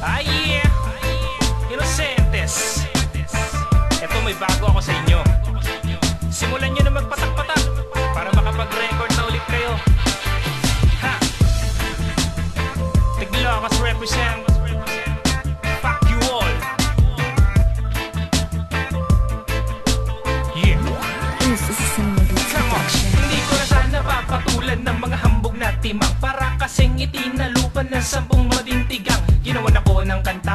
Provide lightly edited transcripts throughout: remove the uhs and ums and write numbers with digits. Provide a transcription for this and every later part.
Ay, yeah! Inosentes. Eto, may bago ako sa inyo. Simulan nyo na magpatak-patak para makapag-record na ulit kayo. Ha! Tiglakas represent. Fuck you all. Yeah! Come on! Hindi ko na sana papatulan ng mga hambog na timang para kasing itinalupan ng 10 madintigang. Ginawan ako ng kanta.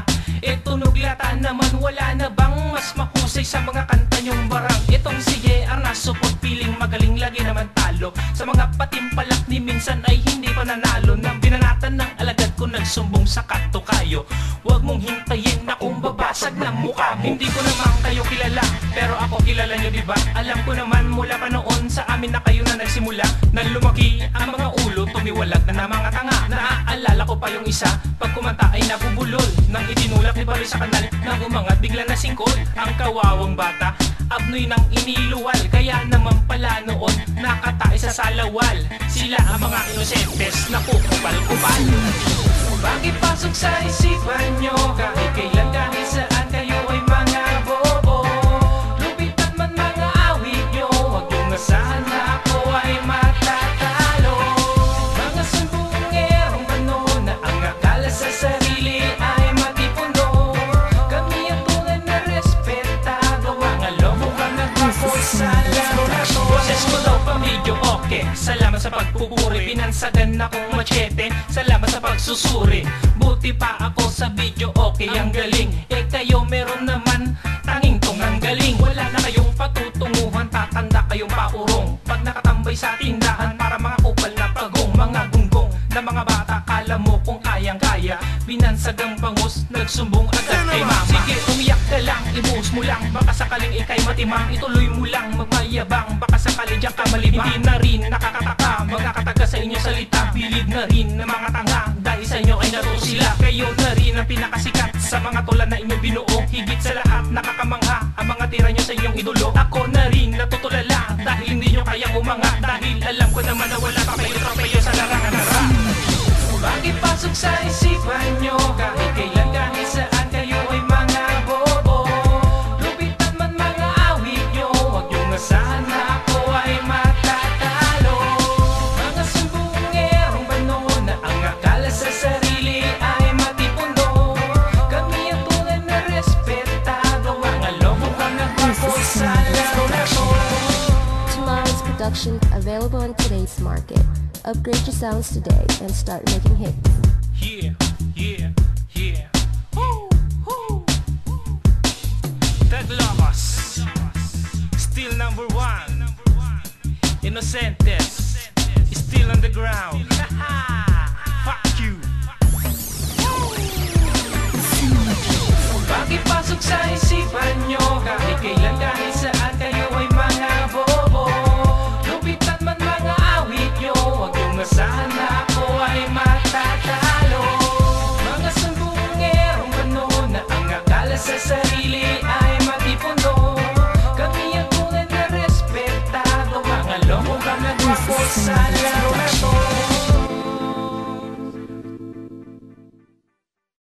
Tunog lata naman, wala na bang mas mahusay sa mga kanta nyong barang? Itong sige, Arnaso, pag piling magaling lagi naman talo. Sa mga patimpalak ni minsan ay hindi pa nanalo. Nang binanatan ng alagad ko nagsumbong sa katukayo. Huwag mong hintayin na kung babasag ng mukha mo. Hindi ko naman kayo kilala, pero ako kilala nyo diba? Alam ko naman mula pa noon sa amin na kayo na nagsimula. Nang lumaki ang mga ulo, tumiwalag na mga tanga. Naaalala ko pa yung isa, pag kumanta ay nabubulol. Nang itinulak ni Bari sa kanal, nang umangat bigla na singkol. Ang kawawang bata, abnoy ng iniluwal. Kaya naman pala noon, nakatae sa salawal. Sila ang mga inosentes na kukupal-kupal. Bakit pasok sa isipan nyo, kahit kailan kahit saan kayo ay mga bobo? Lupitan man mga awit nyo, huwag yung asahan na ako ay matatalo. Mga sumbungerong ano na ang akala sa sarili ay matipuno. Kami ang tunay na respetado, mga lobo bang nagpapol sa laro na to. Boses ko daw pamilyo, okay. Salamat sa pagpupuri, pinansagan akong machete. Salamat sa pagsusuri, buti pa ako sa video, okay, ang galing. Kayo meron naman, tanging tong ang galing. Wala na kayong patutunguhan, tatanda kayong paurong. Pag nakatambay sa tindahan, para mga kupal na pagong. Mga gunggong na mga bata, kala mo kung kayang-kaya. Binansagang bangus, nagsumbong agad kay mama. Sige, umiyak ka lang, ibuhos mo lang. Baka sakaling ikay matimang, ituloy mo lang magmayabang. Baka sakaling diyan ka malibang. Hindi na rin nakakataka, mga kataga sa inyo salita. Bilid na rin ng mga tanga, dahil sa inyo ay naroon sila. Kayo na rin ang pinakasikat sa mga tulad na inyong binuo. Higit sa lahat, nakakamangha ang mga tira nyo sa inyong idolo. Ako na rin natutulala, dahil hindi nyo kayang umanga. Dahil alam ko naman na wala pa kayo tropeyo sa larangan-ara. Bakit pasok sa isipan nyo, kahit kailan kahit saan kayo ay mga bobo? Lupitan man mga awit nyo, huwag yung asahan na ako ay matatalo. Mga sumbungerong bano na ang akala sa sarili ay matipuno. Kami ang tunay na respetado, mga lobo kang nagpapol sa laro na to. Tomorrow's production available in today's market. Upgrade your sounds today and start making hits. Yeah, yeah, yeah. Woo, woo. Taglakas, still number 1. Inosentes, still on the ground. Fuck you. Bakit pasok sa isipan nyo, kahit kailan kahit saan kayo ay mga bobo? Lupitan man mga awit nyo, huwag yung asahan na ako ay matatalo. Mga sumbungerong ano na ang akala sa sarili